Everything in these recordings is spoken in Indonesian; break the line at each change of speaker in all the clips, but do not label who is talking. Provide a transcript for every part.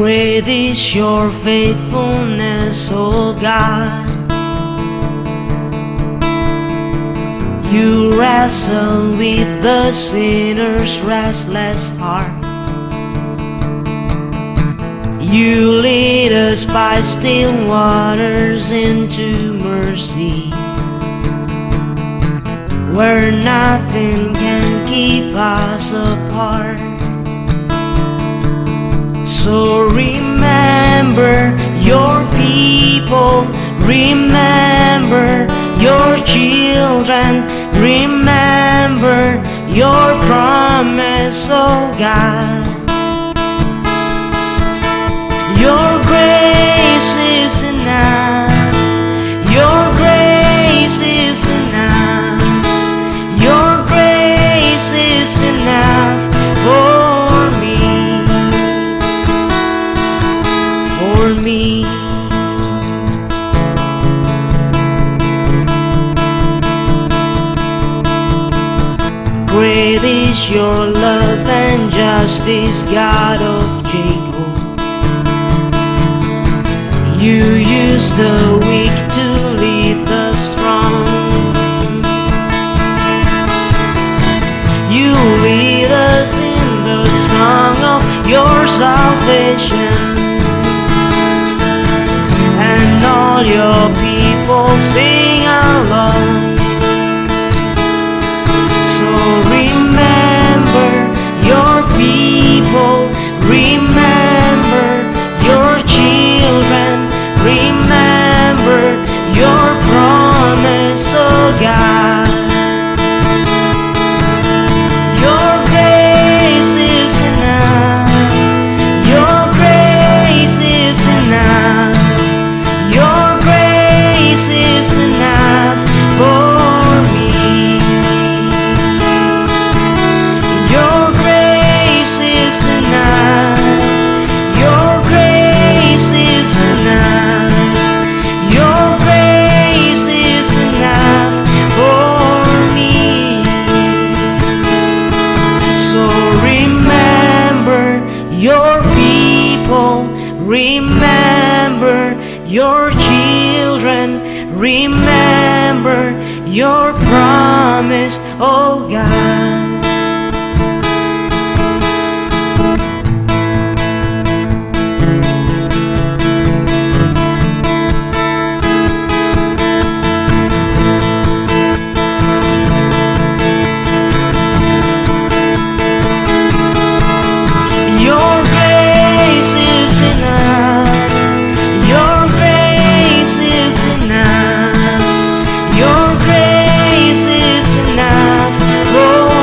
Great is your faithfulness, O God. You wrestle with the sinner's restless heart. You lead us by still waters into mercy, where nothing can keep us apart. So remember your people, remember your children, remember your promise, oh God. Your grace is enough, your grace is enough, your grace is enough for me, for me. Great is your love and justice, God of Jacob. You use the weak to lead the strong. You lead us in the song of your salvation, and all your people sing along. So remember your people, remember your children, remember your promise, oh God. Your grace is enough, your grace is enough, your grace is enough for me. Your grace is enough, your grace is enough, your grace is enough for me. So remember your people, remember your children, remember your promise, oh God. Your grace is enough for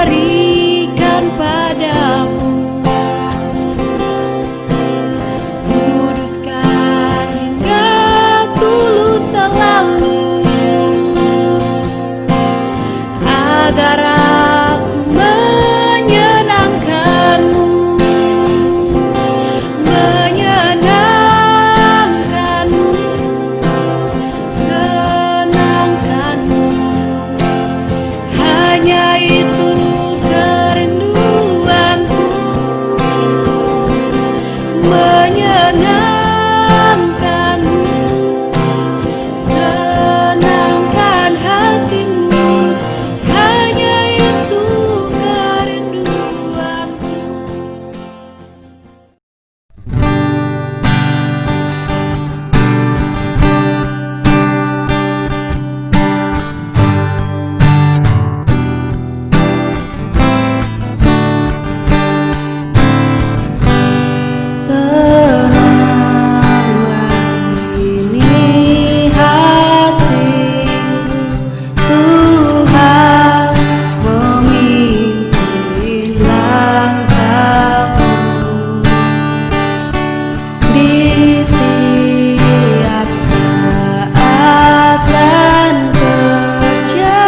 berikan padamu. Kuduskan hingga tulus selalu, agar aku menyenangkanmu, menyenangkanmu, senangkanmu. Hanya itu kerinduanku, menyenangkanmu, senangkan hatimu. Hanya itu kerinduanku. Tenanglah ini hatiku, Tuhan memimpin langkahku. Di tiap saat dan kerja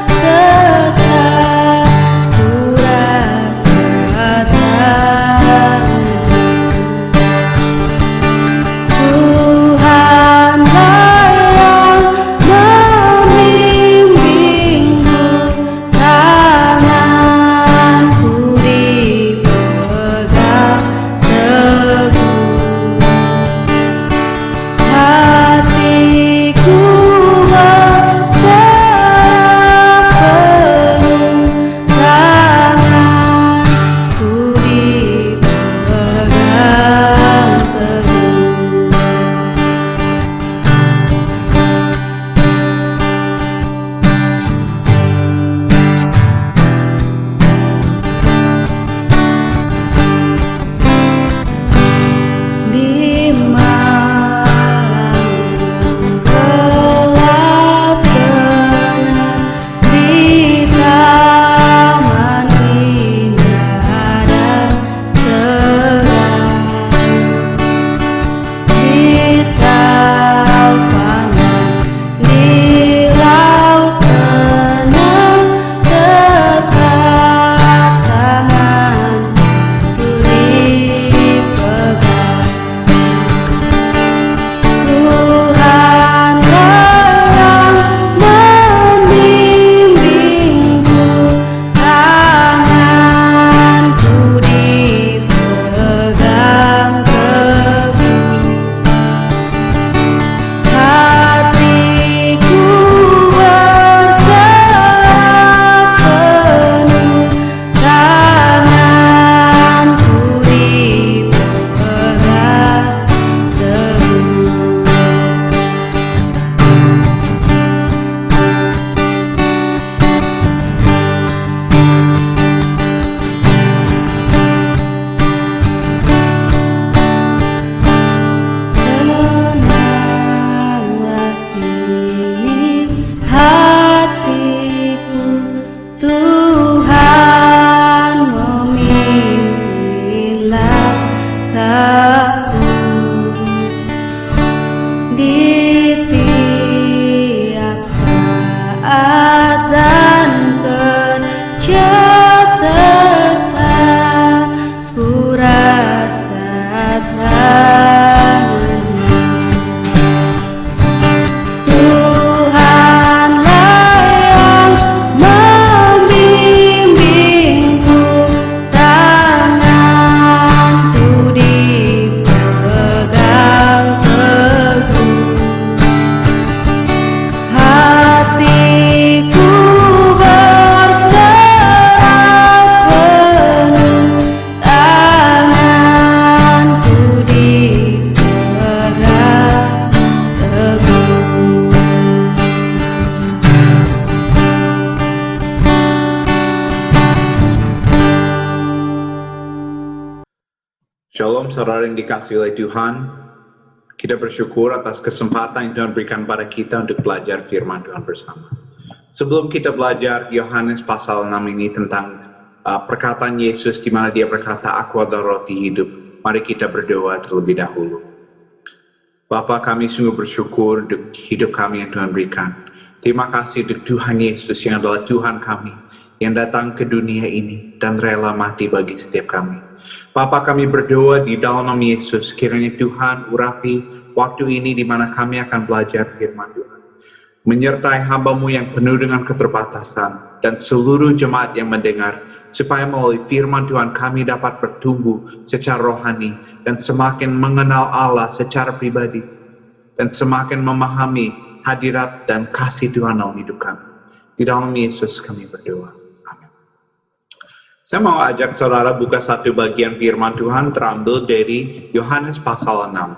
tetap ku rasakan Tuhanlah yang membimbingku, tanganku dipegang teguh, hatiku berserah penuh, tanganku dipegang teguh. Di malam gelap tenang, di taman indah dan segar, di taupangan, di laut tenang, tetap tanganku dipegang. Tuhanlah yang membimbingku, tanganku dipegang teguh, hatiku berserah penuh, tanganku dipegang teguh. Tenanglah ini hatiku, Tuhan memimpin langkahku. Di tiap saat dan kerja tetap ku rasakan Tuhanlah yang membimbingku, tanganku dipegang teguh, hatiku berserah penuh, tanganku dipegang teguh.
Shalom saudara yang dikasihi oleh Tuhan. Kita bersyukur atas kesempatan yang Tuhan berikan pada kita untuk belajar firman Tuhan bersama. Sebelum kita belajar Yohanes pasal 6 ini tentang perkataan Yesus di mana dia berkata, "Aku adalah roti hidup." Mari kita berdoa terlebih dahulu. Bapa, kami sungguh bersyukur untuk hidup kami yang Tuhan berikan. Terima kasih untuk Tuhan Yesus yang adalah Tuhan kami, yang datang ke dunia ini dan rela mati bagi setiap kami. Bapa, kami berdoa di dalam nama Yesus, kiranya Tuhan urapi waktu ini di mana kami akan belajar firman Tuhan. Menyertai hamba-Mu yang penuh dengan keterbatasan dan seluruh jemaat yang mendengar, supaya melalui firman Tuhan kami dapat bertumbuh secara rohani dan semakin mengenal Allah secara pribadi dan semakin memahami hadirat dan kasih Tuhan dalam hidup kami. Di dalam Yesus kami berdoa. Amin. Saya mau ajak saudara buka satu bagian firman Tuhan terambil dari Yohanes pasal 6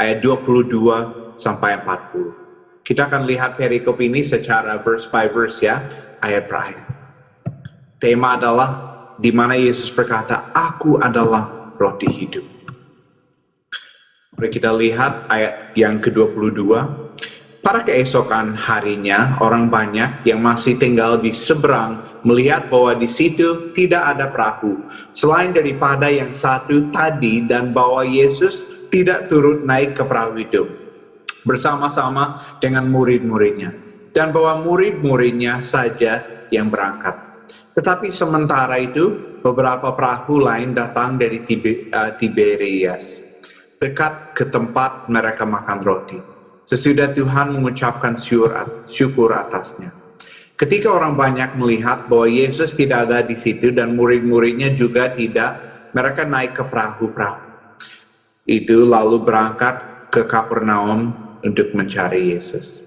ayat 22 sampai 40. Kita akan lihat perikop ini secara verse by verse ya, ayat per ayat. Tema adalah di mana Yesus berkata, "Aku adalah roti hidup." Mari kita lihat ayat yang ke-22. Pada keesokan harinya, orang banyak yang masih tinggal di seberang melihat bahwa di situ tidak ada perahu, selain daripada yang satu tadi, dan bahwa Yesus tidak turut naik ke perahu itu bersama-sama dengan murid-muridnya, dan bahwa murid-muridnya saja yang berangkat. Tetapi sementara itu, beberapa perahu lain datang dari Tiberias, dekat ke tempat mereka makan roti, sesudah Tuhan mengucapkan syukur atasnya. Ketika orang banyak melihat bahwa Yesus tidak ada di situ dan murid-muridnya juga tidak, mereka naik ke perahu-perahu itu lalu berangkat ke Kapernaum untuk mencari Yesus.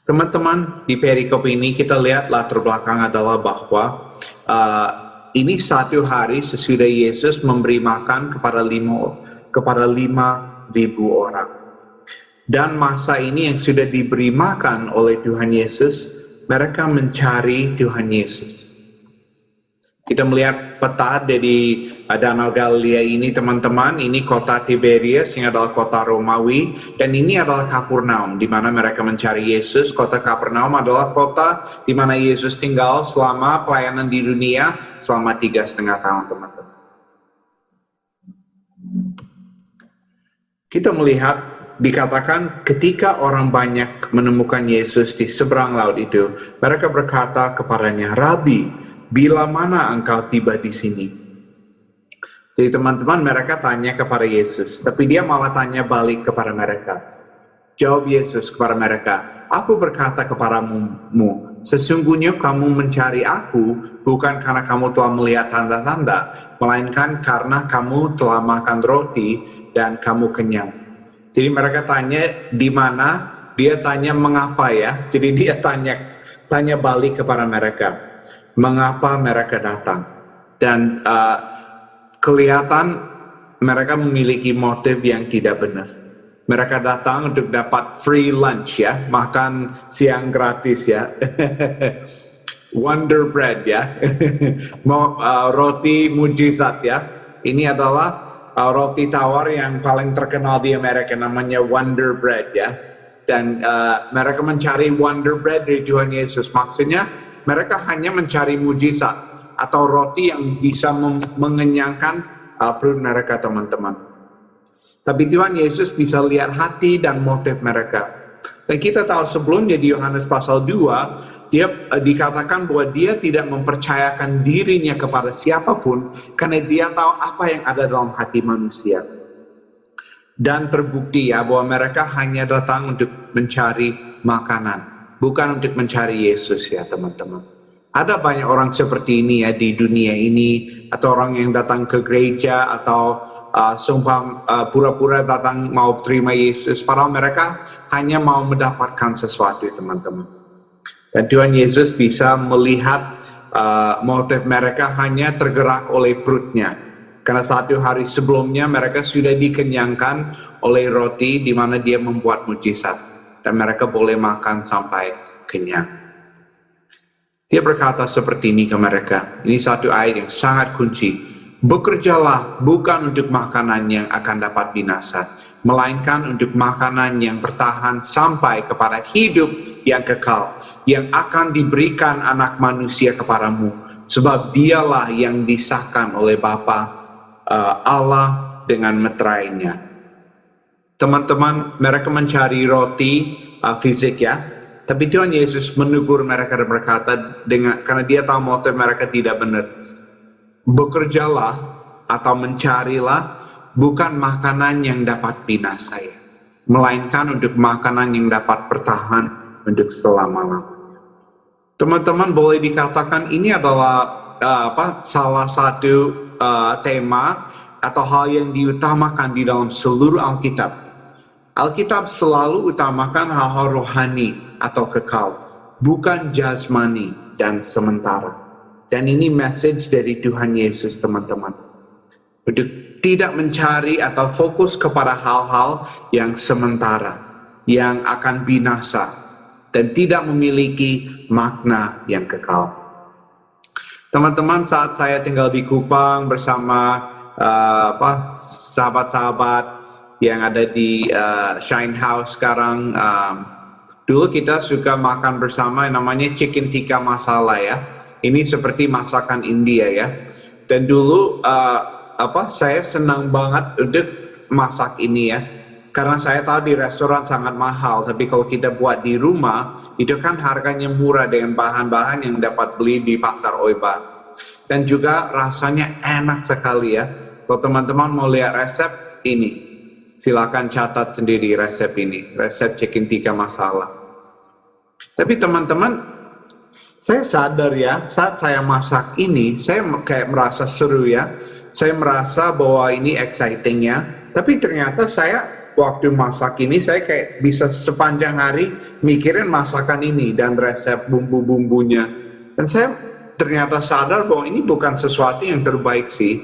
Teman-teman, di perikop ini kita lihat latar belakang adalah bahwa ini satu hari sesudah Yesus memberi makan kepada 5.000 orang. Dan masa ini yang sudah diberi makan oleh Tuhan Yesus, mereka mencari Tuhan Yesus. Kita melihat peta dari Danau Galilea ini, teman-teman. Ini kota Tiberias yang adalah kota Romawi, dan ini adalah Kapernaum di mana mereka mencari Yesus. Kota Kapernaum adalah kota di mana Yesus tinggal selama pelayanan di dunia selama 3,5 tahun, teman-teman. Kita melihat dikatakan ketika orang banyak menemukan Yesus di seberang laut itu, mereka berkata kepadanya, "Rabi, bila mana engkau tiba di sini?" Jadi teman-teman, mereka tanya kepada Yesus, tapi dia malah tanya balik kepada mereka. Jawab Yesus kepada mereka, "Aku berkata kepadamu, sesungguhnya kamu mencari aku bukan karena kamu telah melihat tanda-tanda, melainkan karena kamu telah makan roti dan kamu kenyang." Jadi mereka tanya di mana, dia tanya mengapa ya. Jadi dia tanya balik kepada mereka. Mengapa mereka datang? Dan kelihatan mereka memiliki motif yang tidak benar. Mereka datang untuk dapat free lunch ya, makan siang gratis ya. Wonder bread ya. Roti mujizat ya. Ini adalah roti tawar yang paling terkenal di Amerika, namanya Wonder bread ya. Dan mereka mencari Wonder bread dari Tuhan Yesus. Maksudnya mereka hanya mencari mujizat atau roti yang bisa mengenyangkan perut mereka, teman-teman. Tapi Tuhan Yesus bisa lihat hati dan motif mereka. Dan kita tahu sebelumnya di Yohanes pasal 2, dia dikatakan bahwa dia tidak mempercayakan dirinya kepada siapapun karena dia tahu apa yang ada dalam hati manusia. Dan terbukti ya bahwa mereka hanya datang untuk mencari makanan, bukan untuk mencari Yesus ya, teman-teman. Ada banyak orang seperti ini ya di dunia ini, atau orang yang datang ke gereja atau pura-pura datang mau terima Yesus, padahal mereka hanya mau mendapatkan sesuatu, teman-teman. Dan Tuhan Yesus bisa melihat motif mereka hanya tergerak oleh perutnya, karena satu hari sebelumnya mereka sudah dikenyangkan oleh roti di mana dia membuat mujizat, dan mereka boleh makan sampai kenyang. Dia berkata seperti ini ke mereka. Ini satu ayat yang sangat kunci. "Bekerjalah bukan untuk makanan yang akan dapat binasa, melainkan untuk makanan yang bertahan sampai kepada hidup yang kekal, yang akan diberikan Anak Manusia kepadamu. sebab dialah yang disahkan oleh Bapa Allah dengan meterainya. Teman-teman, mereka mencari roti fisik ya, tapi Tuhan Yesus menegur mereka dan berkata, karena dia tahu motif mereka tidak benar. Bekerjalah atau mencarilah bukan makanan yang dapat binasa ya, melainkan untuk makanan yang dapat bertahan untuk selama-lamanya. Teman-teman, boleh dikatakan ini adalah salah satu tema atau hal yang diutamakan di dalam seluruh Alkitab. Alkitab selalu utamakan hal-hal rohani atau kekal, bukan jasmani dan sementara. Dan ini message dari Tuhan Yesus, teman-teman. Untuk tidak mencari atau fokus kepada hal-hal yang sementara, yang akan binasa, dan tidak memiliki makna yang kekal. Teman-teman, saat saya tinggal di Kupang bersama sahabat-sahabat yang ada di Shine House sekarang, dulu kita suka makan bersama yang namanya chicken tikka masala ya. Ini seperti masakan India ya. Dan dulu saya senang banget untuk masak ini ya. Karena saya tahu di restoran sangat mahal, tapi kalau kita buat di rumah, itu kan harganya murah dengan bahan-bahan yang dapat beli di pasar Oiba. Dan juga rasanya enak sekali ya. Kalau teman-teman mau lihat resep ini, silakan catat sendiri resep ini, resep chicken tikka masala. Tapi teman-teman, saya sadar ya, saat saya masak ini, saya kayak merasa seru ya. Saya merasa bahwa ini exciting ya. Tapi ternyata saya waktu masak ini saya kayak bisa sepanjang hari mikirin masakan ini dan resep bumbu-bumbunya. Dan saya ternyata sadar bahwa ini bukan sesuatu yang terbaik sih.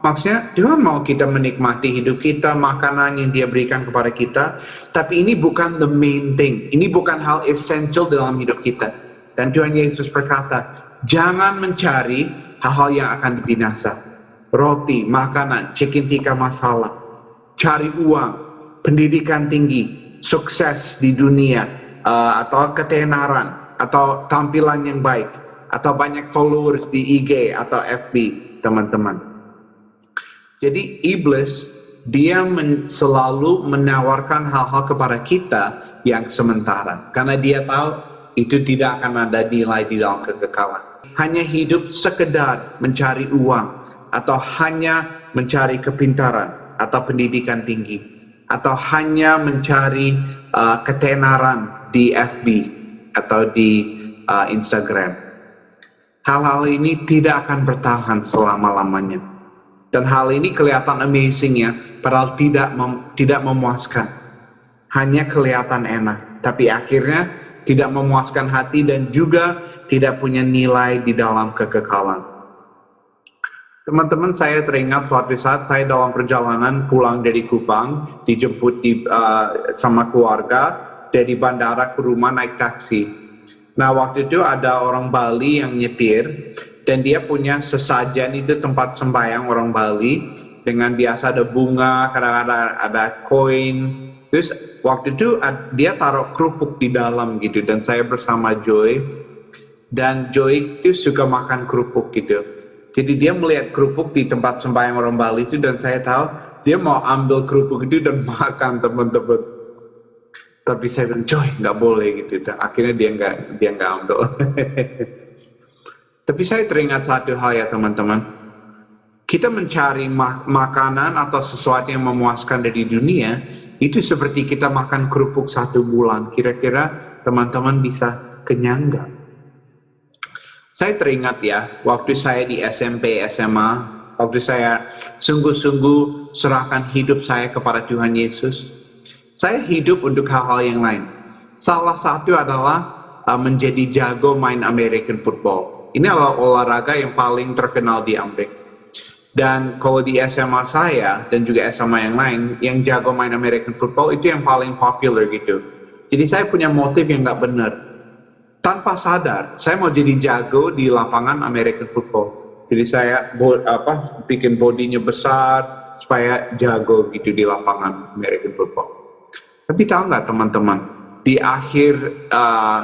Maksudnya Tuhan mau kita menikmati hidup kita, makanan yang Dia berikan kepada kita. Tapi ini bukan the main thing. Ini bukan hal essential dalam hidup kita. Dan Tuhan Yesus berkata, jangan mencari hal-hal yang akan binasa. Roti, makanan, chicken tikka masala. Cari uang, pendidikan tinggi, sukses di dunia, atau ketenaran, atau tampilan yang baik, atau banyak followers di IG atau FB, teman-teman. Jadi iblis, dia selalu menawarkan hal-hal kepada kita yang sementara. Karena dia tahu itu tidak akan ada nilai di dalam kekekalan. Hanya hidup sekedar mencari uang, atau hanya mencari kepintaran, atau pendidikan tinggi, atau hanya mencari ketenaran di FB atau di Instagram. Hal-hal ini tidak akan bertahan selama-lamanya. Dan hal ini kelihatan amazing ya, padahal tidak memuaskan. Hanya kelihatan enak, tapi akhirnya tidak memuaskan hati dan juga tidak punya nilai di dalam kekekalan. Teman-teman, saya teringat suatu saat saya dalam perjalanan pulang dari Kupang, dijemput sama keluarga dari bandara ke rumah naik taksi. Nah, waktu itu ada orang Bali yang nyetir, dan dia punya sesajen, itu tempat sembahyang orang Bali, dengan biasa ada bunga, kadang-kadang ada koin. Terus waktu itu dia taruh kerupuk di dalam gitu, dan saya bersama Joy, dan Joy itu suka makan kerupuk gitu. Jadi dia melihat kerupuk di tempat sembahyang orang Bali itu, dan saya tahu dia mau ambil kerupuk itu dan makan, teman-teman. Tapi saya bilang, Joy, nggak boleh gitu. Dan akhirnya dia nggak ambil. Tapi saya teringat satu hal ya teman-teman. Kita mencari makanan atau sesuatu yang memuaskan dari dunia, itu seperti kita makan kerupuk 1 bulan. Kira-kira teman-teman bisa kenyang nggak? Saya teringat ya, waktu saya di SMP, SMA, waktu saya sungguh-sungguh serahkan hidup saya kepada Tuhan Yesus, saya hidup untuk hal-hal yang lain. Salah satu adalah menjadi jago main American football. Ini adalah olahraga yang paling terkenal di Amerika. Dan kalau di SMA saya dan juga SMA yang lain, yang jago main American football itu yang paling popular gitu. Jadi saya punya motif yang nggak benar. Tanpa sadar, saya mau jadi jago di lapangan American football. Jadi saya bikin bodinya besar supaya jago gitu di lapangan American football. Tapi tahu nggak teman-teman, di akhir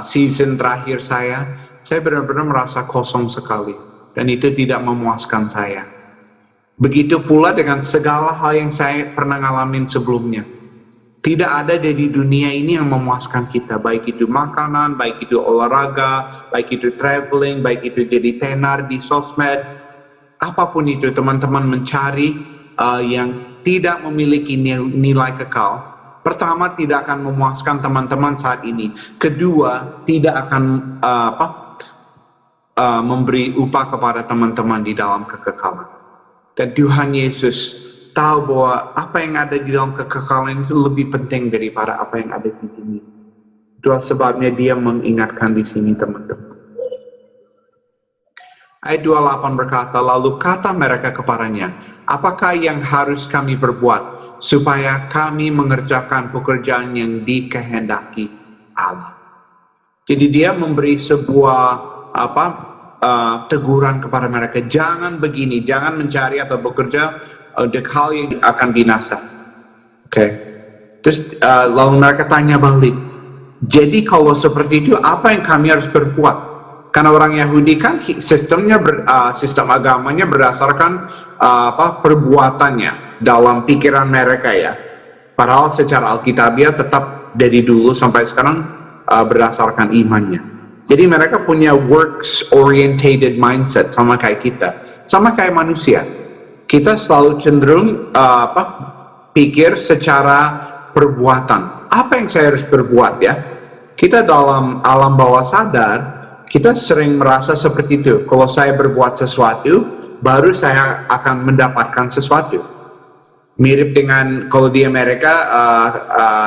season terakhir saya saya benar-benar merasa kosong sekali. Dan itu tidak memuaskan saya. Begitu pula dengan segala hal yang saya pernah ngalamin sebelumnya. Tidak ada dari dunia ini yang memuaskan kita. Baik itu makanan, baik itu olahraga, baik itu traveling, baik itu jadi tenar di sosmed. Apapun itu, teman-teman mencari yang tidak memiliki nilai kekal. Pertama, tidak akan memuaskan teman-teman saat ini. Kedua, tidak akan memberi upah kepada teman-teman di dalam kekekalan. Dan Tuhan Yesus tahu bahwa apa yang ada di dalam kekekalan itu lebih penting daripada apa yang ada di dunia. Itulah sebabnya dia mengingatkan di sini, teman-teman. Ayat 28 berkata, lalu kata mereka kepadanya, apakah yang harus kami perbuat supaya kami mengerjakan pekerjaan yang dikehendaki Allah? Jadi dia memberi sebuah teguran kepada mereka, jangan begini, jangan mencari atau bekerja untuk hal yang akan binasa. Terus lalu mereka tanya balik, jadi kalau seperti itu apa yang kami harus berbuat? Karena orang Yahudi kan sistem agamanya berdasarkan perbuatannya dalam pikiran mereka ya. Padahal secara alkitabiah tetap dari dulu sampai sekarang berdasarkan imannya. Jadi mereka punya works orientated mindset sama kayak kita, sama kayak manusia. Kita selalu cenderung pikir secara perbuatan. Apa yang saya harus berbuat ya? Kita dalam alam bawah sadar, kita sering merasa seperti itu. Kalau saya berbuat sesuatu, baru saya akan mendapatkan sesuatu. Mirip dengan kalau di Amerika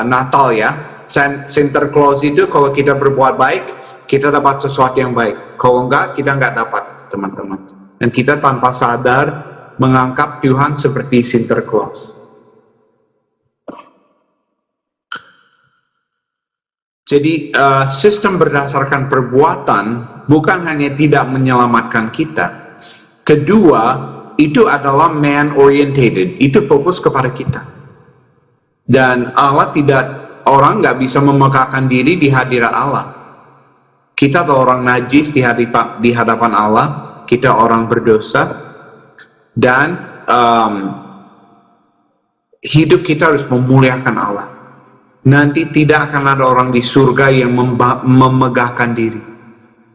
Natal ya, Santa Claus itu kalau kita berbuat baik, kita dapat sesuatu yang baik. Kalau enggak, kita enggak dapat, teman-teman. Dan kita tanpa sadar menganggap Tuhan seperti Santa Claus. Jadi sistem berdasarkan perbuatan bukan hanya tidak menyelamatkan kita. Kedua, itu adalah man orientated. Itu fokus kepada kita. Dan orang nggak bisa memegahkan diri di hadirat Allah. Kita adalah orang najis di hadapan Allah, kita orang berdosa, dan hidup kita harus memuliakan Allah. Nanti tidak akan ada orang di surga yang memegahkan diri.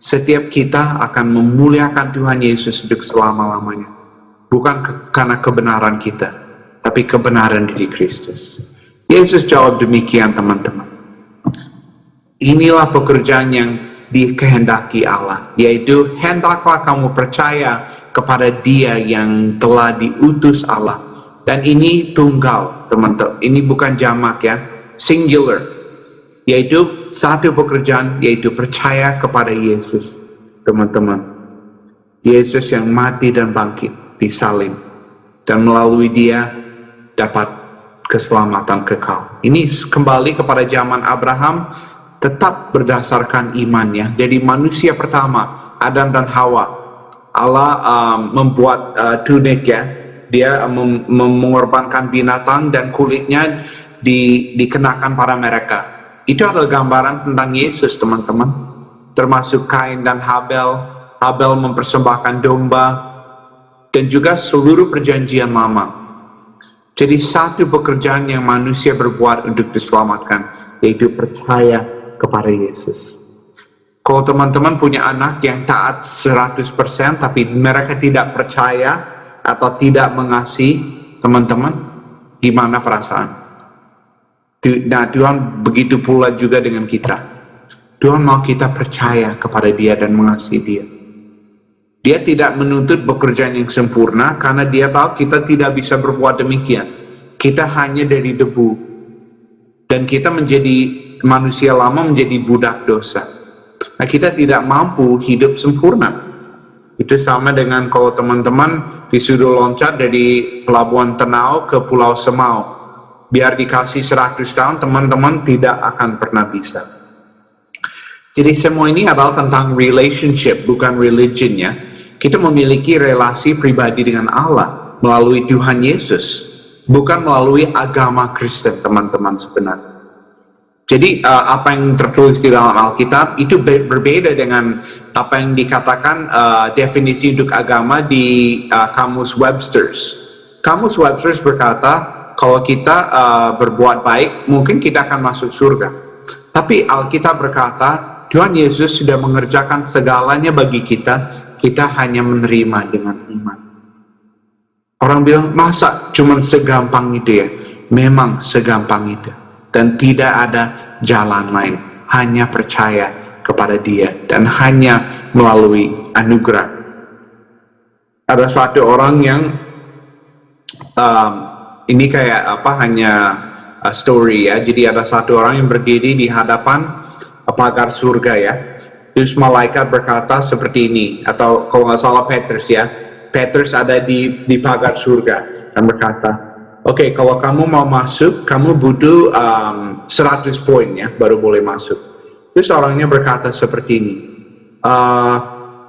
Setiap kita akan memuliakan Tuhan Yesus untuk selama-lamanya. Bukan karena kebenaran kita, tapi kebenaran dari Kristus. Yesus jawab demikian, teman-teman. Inilah pekerjaan yang dikehendaki Allah, yaitu hendaklah kamu percaya kepada Dia yang telah diutus Allah. Dan ini tunggal, teman-teman. Ini bukan jamak ya, singular. Yaitu satu pekerjaan, yaitu percaya kepada Yesus, teman-teman. Yesus yang mati dan bangkit di salib, dan melalui Dia dapat keselamatan kekal. Ini kembali kepada zaman Abraham, tetap berdasarkan imannya. Jadi manusia pertama, Adam dan Hawa, Allah membuat tunik ya, dia mengorbankan binatang dan kulitnya dikenakan pada mereka. Itu adalah gambaran tentang Yesus, teman-teman. Termasuk Kain dan Habel mempersembahkan domba, dan juga seluruh perjanjian lama. Jadi satu pekerjaan yang manusia berbuat untuk diselamatkan, yaitu percaya kepada Yesus. Kalau teman-teman punya anak yang taat 100% tapi mereka tidak percaya atau tidak mengasihi teman-teman, gimana perasaan? Nah, Tuhan begitu pula juga dengan kita. Tuhan mau kita percaya kepada Dia dan mengasihi Dia. Dia tidak menuntut pekerjaan yang sempurna karena Dia tahu kita tidak bisa berbuat demikian. Kita hanya dari debu. Dan kita menjadi manusia lama, menjadi budak dosa. Nah, kita tidak mampu hidup sempurna. Itu sama dengan kalau teman-teman disuruh loncat dari Pelabuhan Tenau ke Pulau Semau. Biar dikasih 100 tahun, teman-teman tidak akan pernah bisa. Jadi semua ini adalah tentang relationship, bukan religion ya. Kita memiliki relasi pribadi dengan Allah melalui Tuhan Yesus, bukan melalui agama Kristen, teman-teman sebenarnya. Jadi apa yang tertulis di dalam Alkitab itu berbeda dengan apa yang dikatakan definisi untuk agama di Kamus Webster's. Kamus Webster's berkata, kalau kita berbuat baik, mungkin kita akan masuk surga. Tapi Alkitab berkata, Tuhan Yesus sudah mengerjakan segalanya bagi kita, kita hanya menerima dengan iman. Orang bilang, masa cuma segampang itu ya? Memang segampang itu. Dan tidak ada jalan lain, hanya percaya kepada Dia dan hanya melalui anugerah. Ada satu orang yang ini kayak hanya story ya. Jadi ada satu orang yang berdiri di hadapan pagar surga ya. Terus malaikat berkata seperti ini, atau kalau nggak salah Petrus ya. Petrus ada di pagar surga dan berkata, Oke, kalau kamu mau masuk, kamu butuh 100 poin ya, baru boleh masuk. Terus orangnya berkata seperti ini,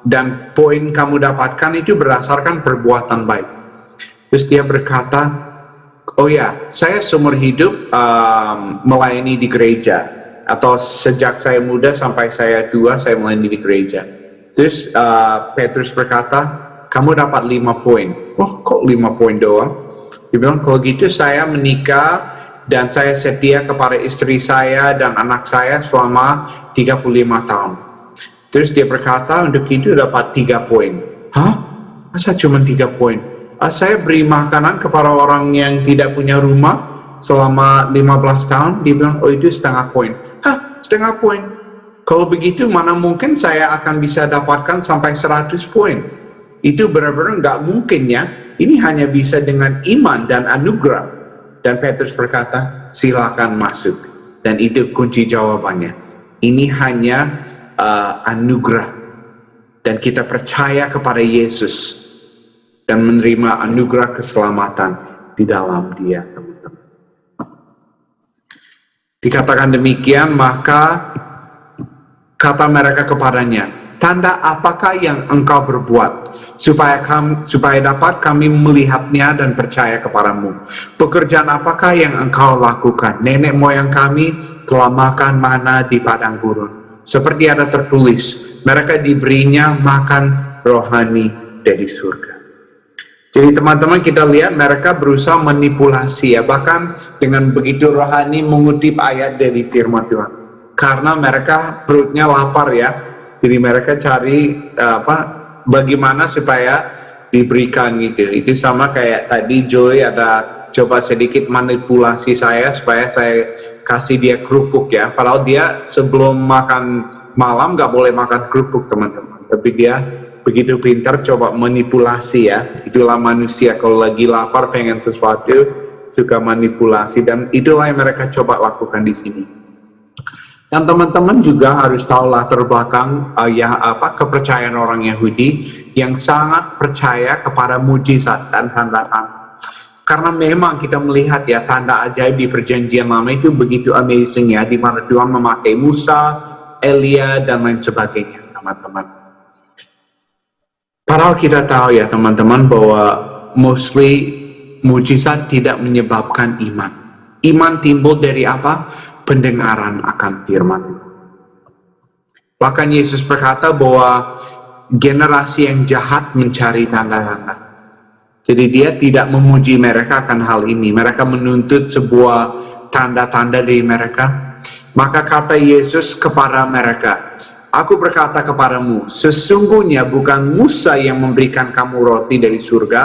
dan poin kamu dapatkan itu berdasarkan perbuatan baik. Terus dia berkata, oh ya, saya seumur hidup melayani di gereja, atau sejak saya muda sampai saya tua, saya melayani di gereja. Terus Petrus berkata, kamu dapat 5 poin. Wah, kok 5 poin doang? Dia bilang, kalau gitu saya menikah dan saya setia kepada istri saya dan anak saya selama 35 tahun. Terus dia berkata, untuk itu dapat 3 poin. Hah? Masa cuma 3 poin? Saya beri makanan kepada orang yang tidak punya rumah selama 15 tahun. Dia bilang, oh itu setengah poin. Hah? Setengah poin? Kalau begitu, mana mungkin saya akan bisa dapatkan sampai 100 poin? Itu benar-benar nggak mungkin ya. Ini hanya bisa dengan iman dan anugerah. Dan Petrus berkata, silakan masuk. Dan itu kunci jawabannya. Ini hanya anugerah. Dan kita percaya kepada Yesus. Dan menerima anugerah keselamatan di dalam Dia, teman-teman. Dikatakan demikian, maka kata mereka kepadanya, tanda apakah yang engkau berbuat? Supaya dapat kami melihatnya dan percaya kepadamu. Pekerjaan apakah yang engkau lakukan? Nenek moyang kami telah makan mana di padang gurun. Seperti ada tertulis, mereka diberinya makan rohani dari surga. Jadi teman-teman, kita lihat mereka berusaha manipulasi ya, bahkan dengan begitu rohani mengutip ayat dari firman Tuhan. Karena mereka perutnya lapar ya, jadi mereka cari bagaimana supaya diberikan gitu. Itu sama kayak tadi Joy ada coba sedikit manipulasi saya supaya saya kasih dia kerupuk ya. Padahal dia sebelum makan malam nggak boleh makan kerupuk, teman-teman. Tapi dia begitu pintar coba manipulasi ya. Itulah manusia, kalau lagi lapar pengen sesuatu suka manipulasi, dan itulah yang mereka coba lakukan di sini. Dan teman-teman juga harus tahu latar belakang kepercayaan orang Yahudi yang sangat percaya kepada mujizat dan tanda-tanda. Karena memang kita melihat ya, tanda ajaib di perjanjian lama itu begitu amazing ya, di mana Tuhan memakai Musa, Elia dan lain sebagainya, teman-teman. Padahal kita tahu ya teman-teman bahwa mostly mujizat tidak menyebabkan iman. Iman timbul dari apa? Pendengaran akan firman. Bahkan Yesus berkata bahwa generasi yang jahat mencari tanda-tanda. Jadi dia tidak memuji mereka akan hal ini. Mereka menuntut sebuah tanda-tanda dari mereka. Maka kata Yesus kepada mereka, aku berkata kepadamu, sesungguhnya bukan Musa yang memberikan kamu roti dari surga,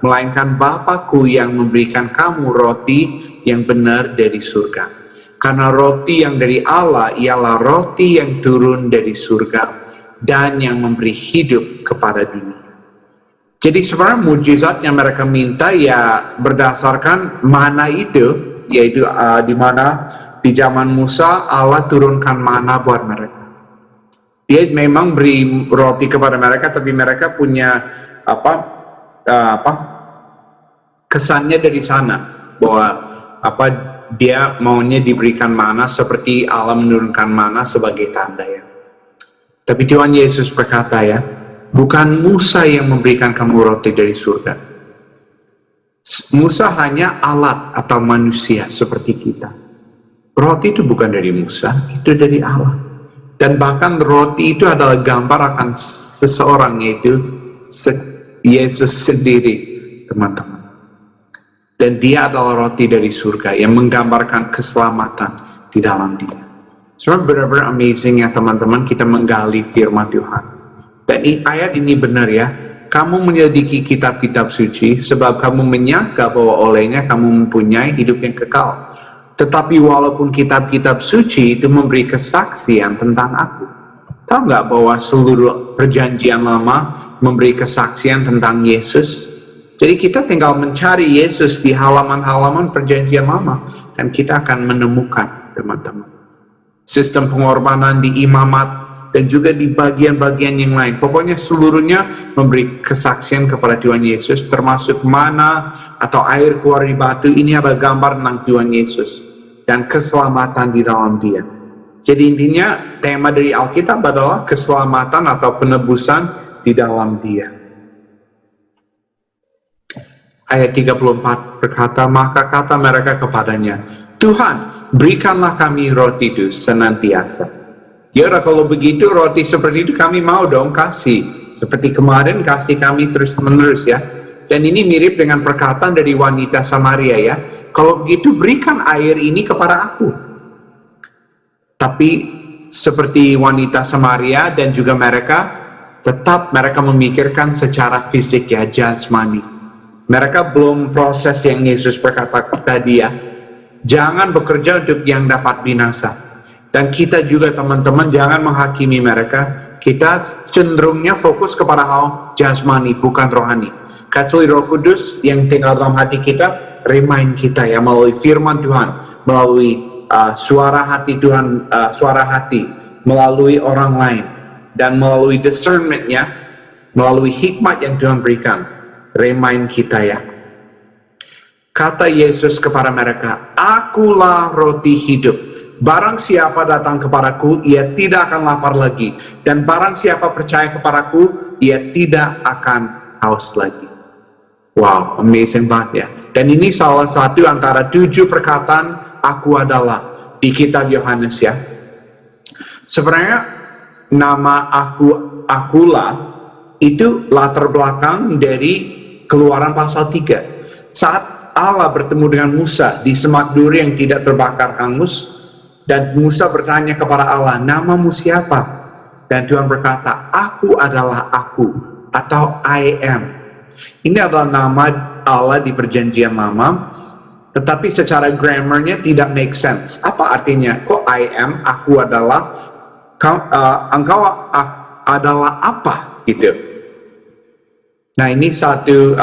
melainkan Bapa-Ku yang memberikan kamu roti yang benar dari surga. Karena roti yang dari Allah ialah roti yang turun dari surga dan yang memberi hidup kepada dunia. Jadi sebenarnya mujizat yang mereka minta ya berdasarkan mana itu, yaitu di mana di zaman Musa Allah turunkan mana buat mereka. Dia memang beri roti kepada mereka, tapi mereka punya kesannya dari sana bahwa dia maunya diberikan mana seperti Allah menurunkan mana sebagai tanda ya. Tapi Tuhan Yesus berkata ya, bukan Musa yang memberikan kamu roti dari surga. Musa hanya alat atau manusia seperti kita. Roti itu bukan dari Musa, itu dari Allah. Dan bahkan roti itu adalah gambar akan seseorang, yaitu Yesus sendiri, teman-teman. Dan dia adalah roti dari surga yang menggambarkan keselamatan di dalam dia. Sebab benar-benar amazing ya teman-teman, kita menggali firman Tuhan. Dan ayat ini benar ya, kamu menyelidiki kitab-kitab suci sebab kamu menyangka bahwa olehnya kamu mempunyai hidup yang kekal. Tetapi walaupun kitab-kitab suci itu memberi kesaksian tentang aku. Tahu nggak bahwa seluruh perjanjian lama memberi kesaksian tentang Yesus? Jadi kita tinggal mencari Yesus di halaman-halaman perjanjian lama. Dan kita akan menemukan, teman-teman. Sistem pengorbanan di imamat dan juga di bagian-bagian yang lain. Pokoknya seluruhnya memberi kesaksian kepada Tuhan Yesus, termasuk mana atau air keluar di batu. Ini adalah gambar tentang Tuhan Yesus dan keselamatan di dalam dia. Jadi intinya tema dari Alkitab adalah keselamatan atau penebusan di dalam dia. Ayat 34 berkata, maka kata mereka kepadanya, Tuhan, berikanlah kami roti itu senantiasa. Ya udah, kalau begitu roti seperti itu kami mau dong kasih. Seperti kemarin kasih kami terus menerus ya. Dan ini mirip dengan perkataan dari wanita Samaria ya. Kalau begitu berikan air ini kepada aku. Tapi seperti wanita Samaria dan juga mereka, tetap mereka memikirkan secara fisik ya, jasmani. Mereka belum proses yang Yesus berkata tadi ya. Jangan bekerja untuk yang dapat binasa. Dan kita juga teman-teman jangan menghakimi mereka. Kita cenderungnya fokus kepada hal jasmani, bukan rohani. Kecuali Roh Kudus yang tinggal dalam hati kita, remind kita ya melalui firman Tuhan, melalui suara hati Tuhan, suara hati, melalui orang lain, dan melalui discernment-nya, melalui hikmat yang Tuhan berikan, remind kita ya. Kata Yesus kepada mereka, akulah roti hidup. Barang siapa datang kepadaku, ia tidak akan lapar lagi. Dan barang siapa percaya kepadaku, ia tidak akan haus lagi. Wow, amazing banget ya. Dan ini salah satu antara 7 perkataan aku adalah di kitab Yohanes ya. Sebenarnya nama akulah itu latar belakang dari Keluaran pasal 3. Saat Allah bertemu dengan Musa di semak duri yang tidak terbakar hangus, dan Musa bertanya kepada Allah, namamu siapa? Dan Tuhan berkata, aku adalah aku, atau I am. Ini adalah nama Allah di perjanjian lama, tetapi secara grammarnya tidak make sense. Apa artinya? Kok I am, aku adalah, engkau adalah apa? Gitu. Nah ini satu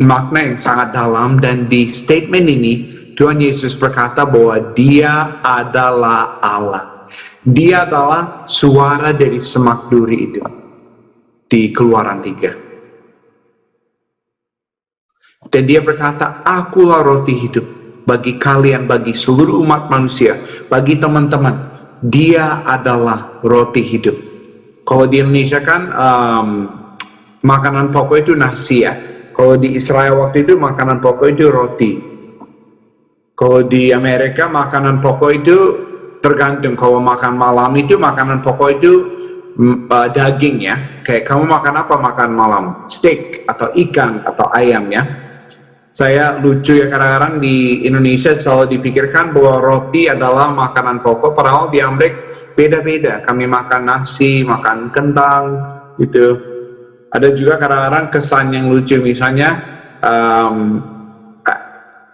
makna yang sangat dalam, dan di statement ini Tuhan Yesus berkata bahwa dia adalah Allah. Dia adalah suara dari semak duri itu di Keluaran 3. Dan dia berkata, akulah roti hidup bagi kalian, bagi seluruh umat manusia, bagi teman-teman. Dia adalah roti hidup. Kalau di Indonesia kan makanan pokok itu nasi ya. Kalau di Israel waktu itu makanan pokok itu roti. Kalau di Amerika makanan pokok itu tergantung. Kalau makan malam itu makanan pokok itu daging ya. Kayak kamu makan apa makan malam? Steak atau ikan atau ayam ya. Saya lucu ya, kadang-kadang di Indonesia selalu dipikirkan bahwa roti adalah makanan pokok, padahal di Amerika beda-beda. Kami makan nasi, makan kentang gitu. Ada juga kadang-kadang kesan yang lucu, misalnya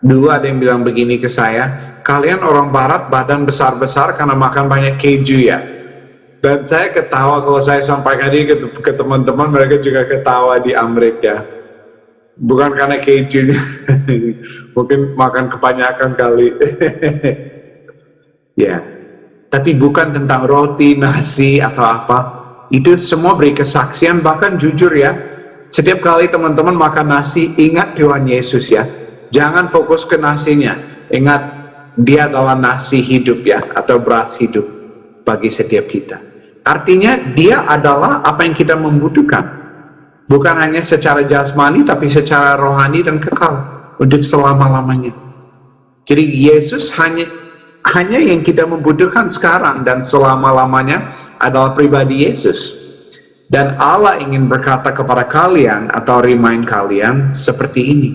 dulu ada yang bilang begini ke saya, kalian orang barat badan besar-besar karena makan banyak keju ya. Dan saya ketawa kalau saya sampaikan ini ke teman-teman, mereka juga ketawa di Amerika. Bukan karena kejunya, mungkin makan kebanyakan kali. Ya, tapi bukan tentang roti, nasi atau apa. Itu semua beri kesaksian, bahkan jujur ya. Setiap kali teman-teman makan nasi, ingat Tuhan Yesus ya. Jangan fokus ke nasinya. Ingat, dia adalah nasi hidup ya, atau beras hidup bagi setiap kita. Artinya dia adalah apa yang kita membutuhkan. Bukan hanya secara jasmani, tapi secara rohani dan kekal untuk selama-lamanya. Jadi Yesus hanya Hanya yang kita membutuhkan sekarang dan selama-lamanya adalah pribadi Yesus. Dan Allah ingin berkata kepada kalian atau remind kalian seperti ini.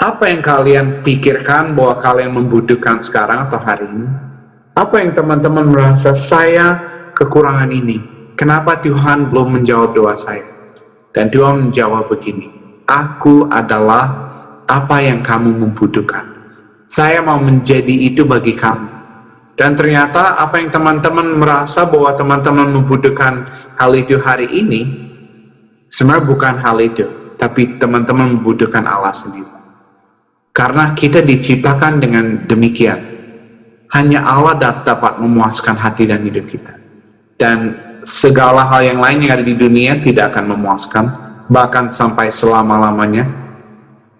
Apa yang kalian pikirkan bahwa kalian membutuhkan sekarang atau hari ini? Apa yang teman-teman merasa saya kekurangan ini? Kenapa Tuhan belum menjawab doa saya? Dan Tuhan menjawab begini, aku adalah apa yang kamu membutuhkan. Saya mau menjadi itu bagi kamu. Dan ternyata apa yang teman-teman merasa bahwa teman-teman membutuhkan hal itu hari ini, sebenarnya bukan hal itu, tapi teman-teman membutuhkan Allah sendiri. Karena kita diciptakan dengan demikian. Hanya Allah dapat memuaskan hati dan hidup kita. Dan segala hal yang lain yang ada di dunia tidak akan memuaskan, bahkan sampai selama-lamanya.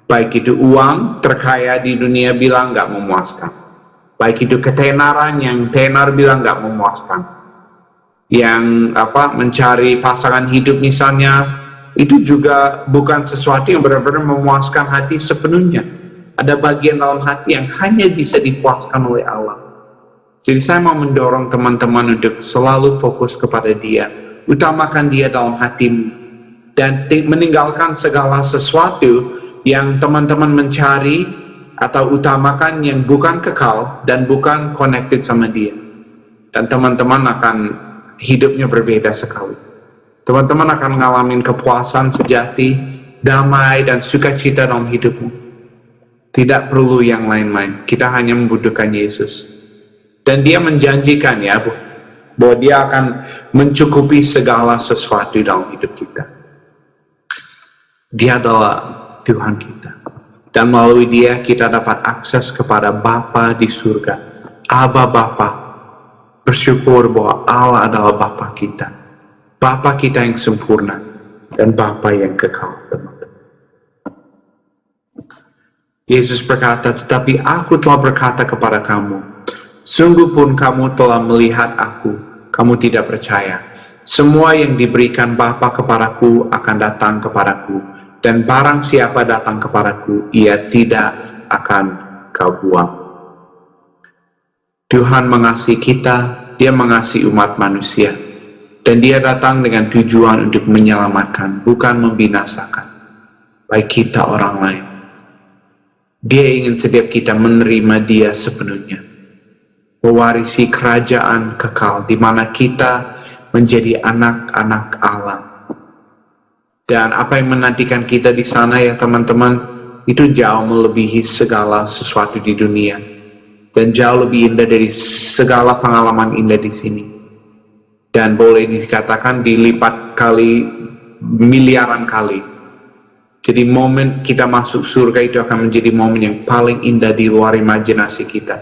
Baik itu uang, terkaya di dunia bilang nggak memuaskan. Baik itu ketenaran, yang tenar bilang nggak memuaskan. Yang mencari pasangan hidup misalnya, itu juga bukan sesuatu yang benar-benar memuaskan hati sepenuhnya. Ada bagian dalam hati yang hanya bisa dipuaskan oleh Allah. Jadi saya mau mendorong teman-teman untuk selalu fokus kepada Dia. Utamakan Dia dalam hatimu. Dan meninggalkan segala sesuatu yang teman-teman mencari atau utamakan yang bukan kekal dan bukan connected sama Dia. Dan teman-teman akan hidupnya berbeda sekali. Teman-teman akan mengalami kepuasan sejati, damai dan sukacita dalam hidupmu. Tidak perlu yang lain-lain. Kita hanya membutuhkan Yesus. Dan Dia menjanjikan ya, bahwa Dia akan mencukupi segala sesuatu dalam hidup kita. Dia adalah Tuhan kita. Dan melalui Dia kita dapat akses kepada Bapa di surga. Aba Bapa. Bersyukur bahwa Allah adalah Bapa kita. Bapa kita yang sempurna. Dan Bapa yang kekal, teman-teman. Yesus berkata, tetapi aku telah berkata kepada kamu, sungguh pun kamu telah melihat aku, kamu tidak percaya. Semua yang diberikan Bapa kepadaku akan datang kepadaku, dan barang siapa datang kepadaku, ia tidak akan kau buang. Tuhan mengasihi kita, Dia mengasihi umat manusia, dan Dia datang dengan tujuan untuk menyelamatkan, bukan membinasakan, baik kita orang lain. Dia ingin setiap kita menerima Dia sepenuhnya, mewarisi kerajaan kekal di mana kita menjadi anak-anak Allah. Dan apa yang menantikan kita di sana ya teman-teman, itu jauh melebihi segala sesuatu di dunia dan jauh lebih indah dari segala pengalaman indah di sini. Dan boleh dikatakan dilipat kali miliaran kali. Jadi momen kita masuk surga itu akan menjadi momen yang paling indah di luar imajinasi kita.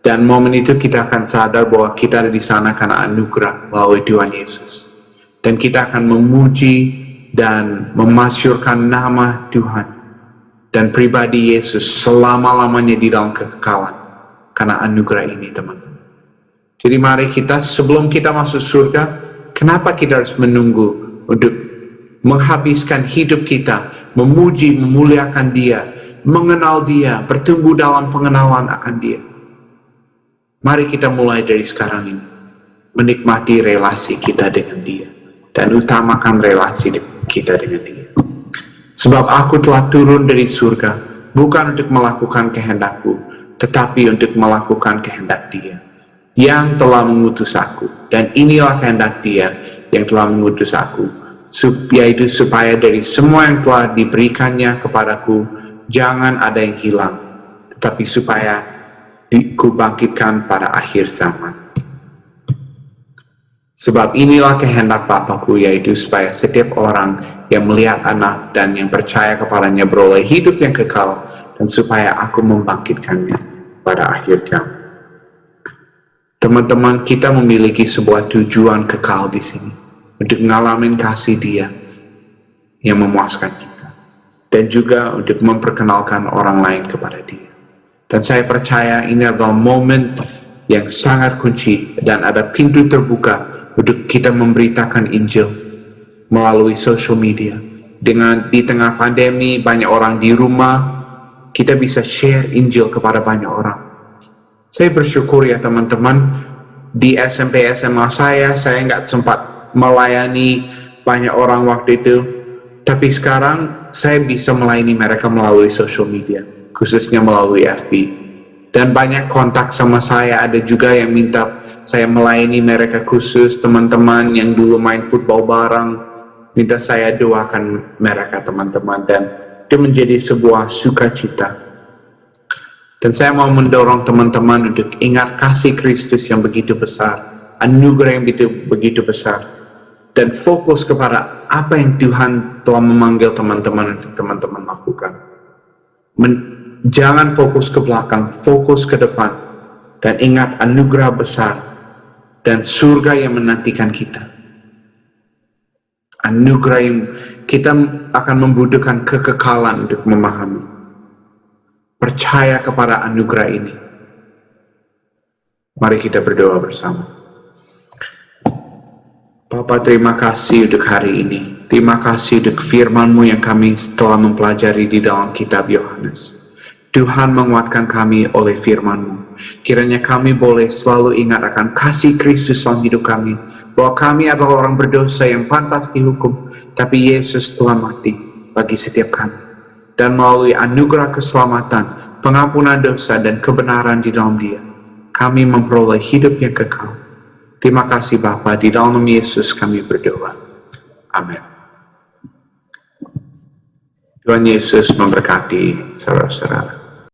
Dan momen itu kita akan sadar bahwa kita ada di sana karena anugerah melalui Tuhan Yesus. Dan kita akan memuji dan memasyurkan nama Tuhan dan pribadi Yesus selama-lamanya di dalam kekekalan. Karena anugerah ini teman-teman. Jadi mari kita sebelum kita masuk surga, kenapa kita harus menunggu untuk menghabiskan hidup kita, memuji, memuliakan Dia, mengenal Dia, bertumbuh dalam pengenalan akan Dia. Mari kita mulai dari sekarang ini, menikmati relasi kita dengan Dia, dan utamakan relasi kita dengan Dia. Sebab aku telah turun dari surga, bukan untuk melakukan kehendakku, tetapi untuk melakukan kehendak Dia, yang telah mengutus aku. Dan inilah kehendak Dia yang telah mengutus aku, yaitu supaya dari semua yang telah diberikannya kepadaku, jangan ada yang hilang, tetapi supaya kubangkitkan pada akhir zaman. Sebab inilah kehendak Bapa-Ku, yaitu supaya setiap orang yang melihat anak dan yang percaya kepadanya beroleh hidup yang kekal, dan supaya aku membangkitkannya pada akhir zaman. Teman-teman, kita memiliki sebuah tujuan kekal di sini, untuk ngalamin kasih Dia yang memuaskan kita, dan juga untuk memperkenalkan orang lain kepada Dia. Dan saya percaya ini adalah momen yang sangat kunci, dan ada pintu terbuka untuk kita memberitakan Injil melalui social media. Di tengah pandemi, banyak orang di rumah, kita bisa share Injil kepada banyak orang. Saya bersyukur ya teman-teman, di SMP SMA saya nggak sempat melayani banyak orang waktu itu, tapi sekarang saya bisa melayani mereka melalui social media, khususnya melalui FB. Dan banyak kontak sama saya, ada juga yang minta saya melayani mereka khusus, teman-teman yang dulu main football bareng, minta saya doakan mereka teman-teman, dan itu menjadi sebuah sukacita. Dan saya mau mendorong teman-teman untuk ingat kasih Kristus yang begitu besar, anugerah yang begitu besar, dan fokus kepada apa yang Tuhan telah memanggil teman-teman untuk teman-teman lakukan. Jangan fokus ke belakang, fokus ke depan, dan ingat anugerah besar dan surga yang menantikan kita. Anugerah yang kita akan membutuhkan kekekalan untuk memahami. Percaya kepada anugerah ini. Mari kita berdoa bersama. Bapa, terima kasih untuk hari ini. Terima kasih untuk firman-Mu yang kami telah mempelajari di dalam kitab Yohanes. Tuhan menguatkan kami oleh firman-Mu. Kiranya kami boleh selalu ingat akan kasih Kristus dalam hidup kami. Bahwa kami adalah orang berdosa yang pantas dihukum. Tapi Yesus telah mati bagi setiap kami. Dan melalui anugerah keselamatan, pengampunan dosa dan kebenaran di dalam Dia, kami memperoleh hidup yang kekal. Terima kasih Bapa, di dalam nama Yesus kami berdoa. Amin. Tuhan Yesus memberkati saudara-saudara.